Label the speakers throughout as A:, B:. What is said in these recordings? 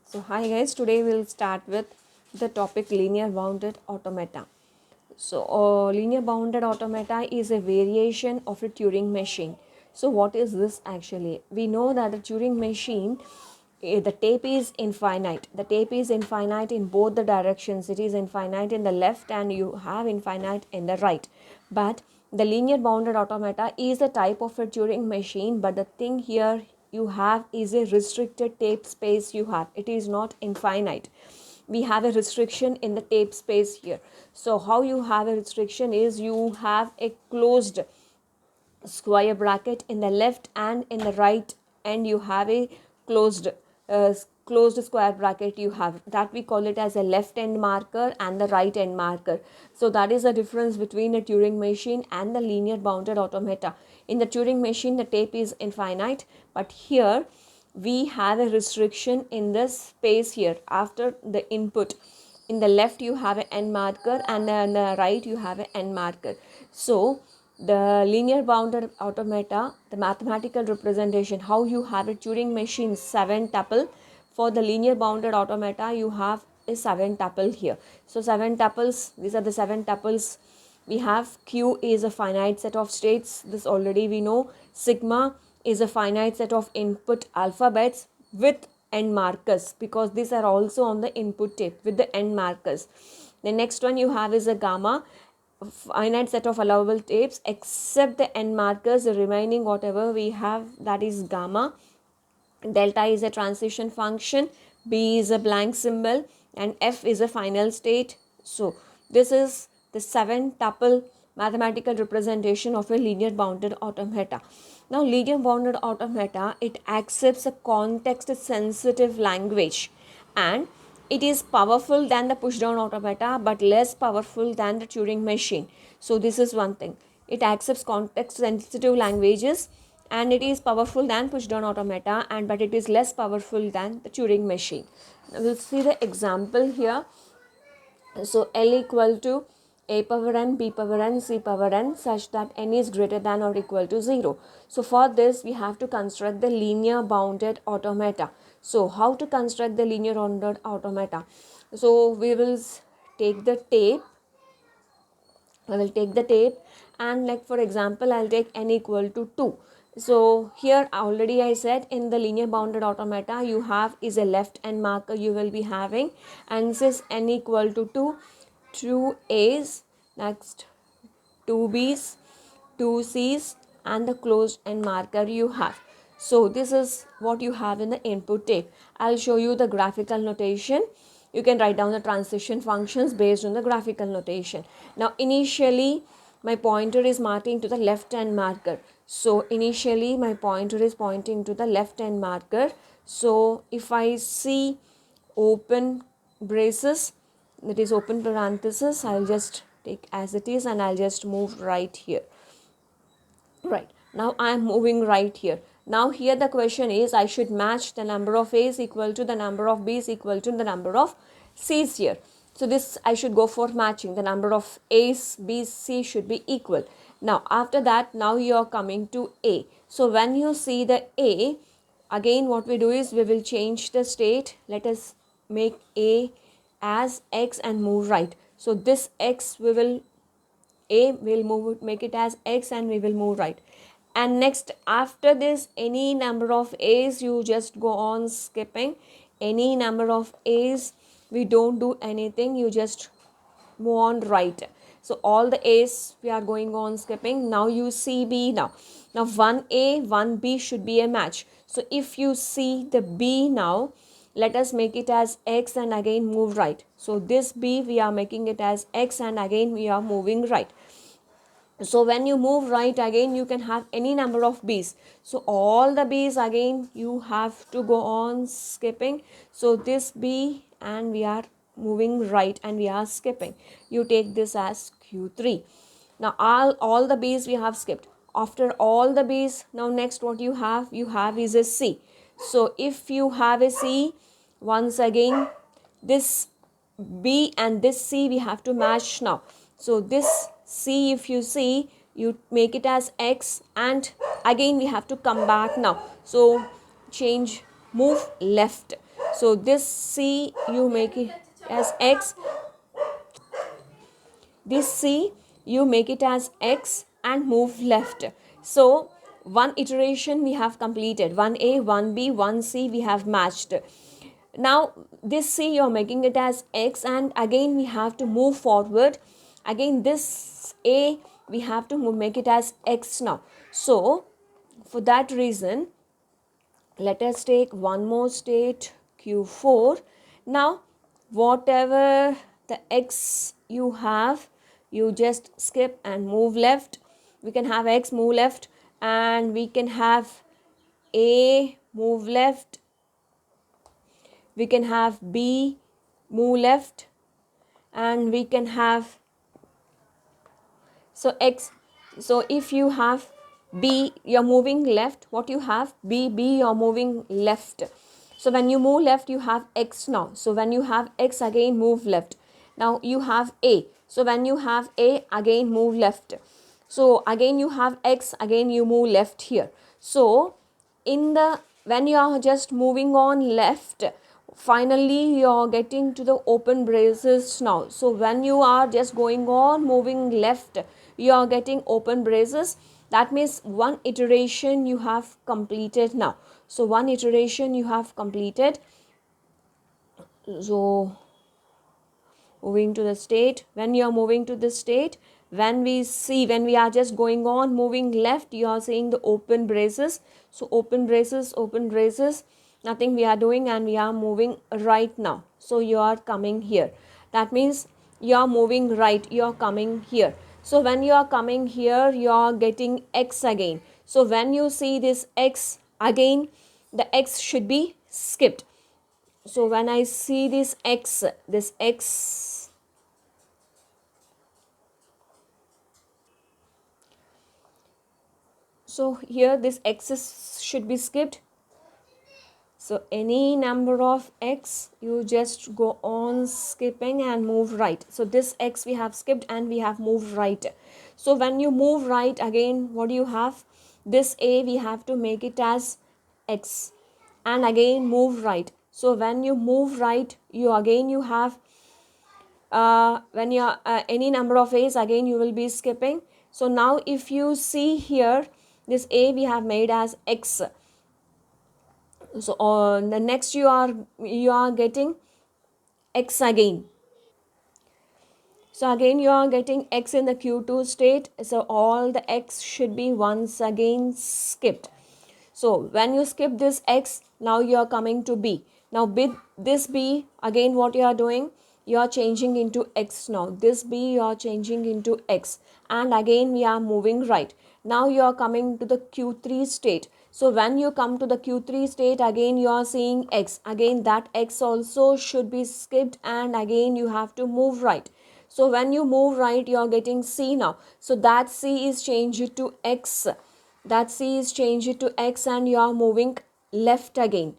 A: So hi guys, today we'll start with the topic linear bounded automata. So linear bounded automata is a variation of a Turing machine. So what is this actually? We know that the Turing machine, the tape is infinite. The tape is infinite in both the directions. It is infinite in the left and you have infinite in the right. But the linear bounded automata is a type of a Turing machine, but the thing here you have is a restricted tape space you have. It is not infinite. We have a restriction in the tape space here. So how you have a restriction is you have a closed square bracket in the left and in the right, and you have a closed closed square bracket you have, that we call it as a left end marker and the right end marker. So that is the difference between a Turing machine and the linear bounded automata. In the Turing machine the tape is infinite, but here we have a restriction in this space here after the input. In the left you have an end marker and on the right you have an end marker. So the linear bounded automata, the mathematical representation, how you have a Turing machine 7 tuple. For the linear bounded automata you have a 7 tuple here. So 7 tuples, these are the 7 tuples. We have Q is a finite set of states, this already we know. Sigma is a finite set of input alphabets with end markers, because these are also on the input tape with the end markers. The next one you have is a gamma, finite set of allowable tapes except the end markers. The remaining whatever we have, that is gamma. Delta is a transition function, B is a blank symbol, and F is a final state. So this is the 7 tuple mathematical representation of a linear bounded automata. Now linear bounded automata, it accepts a context sensitive language, and it is powerful than the push down automata but less powerful than the Turing machine. So this is one thing. It accepts context sensitive languages and it is powerful than push down automata, and but it is less powerful than the Turing machine. Now we'll see the example here. So L equal to a power n, b power n, c power n such that n is greater than or equal to 0. So for this we have to construct the linear bounded automata. So how to construct the linear bounded automata? So we will take the tape. I will take the tape and, like for example, I'll take n equal to 2. So here already I said in the linear bounded automata you have is a left end marker you will be having, and this is n equal to 2, 2 A's, next 2 B's, 2 C's, and the closed end marker you have. So this is what you have in the input tape. I'll show you the graphical notation. You can write down the transition functions based on the graphical notation. Now initially my pointer is marking to the left hand marker. So initially my pointer is pointing to the left hand marker. So if I see open braces, that is open parenthesis, I'll just take as it is and I'll just move right here. Right, now I am moving right here. Now here the question is I should match the number of A's equal to the number of B's equal to the number of C's here. So this I should go for matching. The number of A's, B's, C should be equal. Now after that, now you are coming to A. So when you see the A, again what we do is we will change the state. Let us make A as X and move right. So this X we will make it as X and we will move right. And next after this, any number of A's you just go on skipping. Any number of A's, we don't do anything, you just move on right. So all the A's we are going on skipping. Now you see B. Now 1A 1B should be a match. So if you see the B now, let us make it as X and again move right. So this B we are making it as X and again we are moving right. So when you move right again you can have any number of B's. So all the B's again you have to go on skipping. So this B and we are moving right and we are skipping. You take this as Q3. Now all the B's we have skipped. After all the B's, now next what you have is a C. So if you have a C, once again this B and this C we have to match now. So this C, if you see, you make it as x, and again we have to come back now. So change, move left. So this c you make it as x, this c you make it as x and move left. So one iteration we have completed, 1a, 1b, 1c we have matched. Now this c you're making it as x, and again we have to move forward. Again this a we have to make it as x now. So for that reason, let us take one more state, q4. Now whatever the x you have, you just skip and move left. We can have x move left, and we can have a move left, we can have b move left, and we can have, so x, so if you have b you're moving left, what you have, b you're moving left. So when you move left you have x now. So when you have x, again move left. Now you have a, so when you have a, again move left. So again you have x, again you move left here. So in the, when you are just moving on left, finally you are getting to the open braces now. So when you are just going on moving left, you are getting open braces. That means one iteration you have completed now. So one iteration you have completed. So moving to the state, when you are moving to the state, when we see, when we are just going on moving left, you are seeing the open braces. So open braces, nothing we are doing, and we are moving right now. So you are coming here. That means you are moving right, you are coming here. So when you are coming here, you are getting x again. So when you see this x again, the x should be skipped. So when I see this x, so here this x should be skipped. So any number of x, you just go on skipping and move right. So this x we have skipped and we have moved right. So when you move right, again what do you have? This a we have to make it as x, and again move right. So when you move right, you again you have when you are any number of a's, again you will be skipping. So now if you see here, this a we have made as x. So on the next you are getting x again. So again you are getting x in the q2 state. So all the x should be once again skipped. So when you skip this x, now you are coming to b. Now this b, again what you are doing, you are changing into x now. This b you are changing into x, and again we are moving right. Now you are coming to the q3 state. So when you come to the q3 state, again you are seeing x. Again that x also should be skipped, and again you have to move right. So when you move right, you are getting c now. So that c is changed to x. That c is changed to x, and you are moving left again.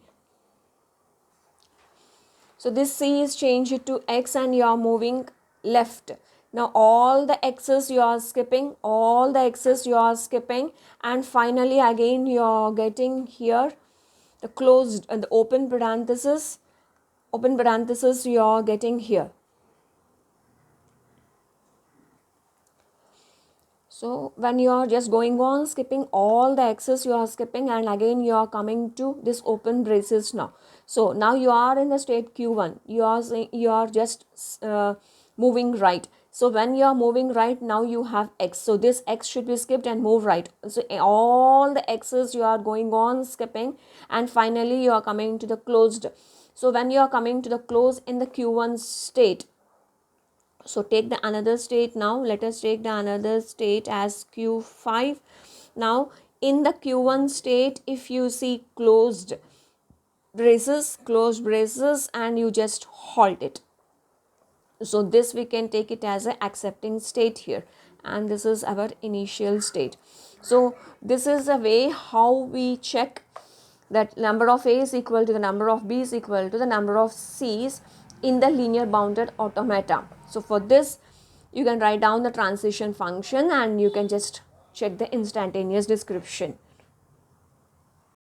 A: So this c is changed to x, and you are moving left. Now all the x's you are skipping, all the x's you are skipping, and finally again you are getting here the closed and the open parenthesis you are getting here. So when you are just going on skipping all the x's you are skipping, and again you are coming to this open braces now. So now you are in the state q1, you are just moving right. So when you are moving right, now you have x. So this x should be skipped and move right. So all the x's you are going on skipping, and finally you are coming to the closed. So when you are coming to the close in the q1 state, so take the another state now. Let us take the another state as q5. Now in the q1 state, if you see closed braces, and you just halt it. So this we can take it as a accepting state here, and this is our initial state. So this is a way how we check that number of a is equal to the number of b is equal to the number of c's in the linear bounded automata. So for this, you can write down the transition function, and you can just check the instantaneous description.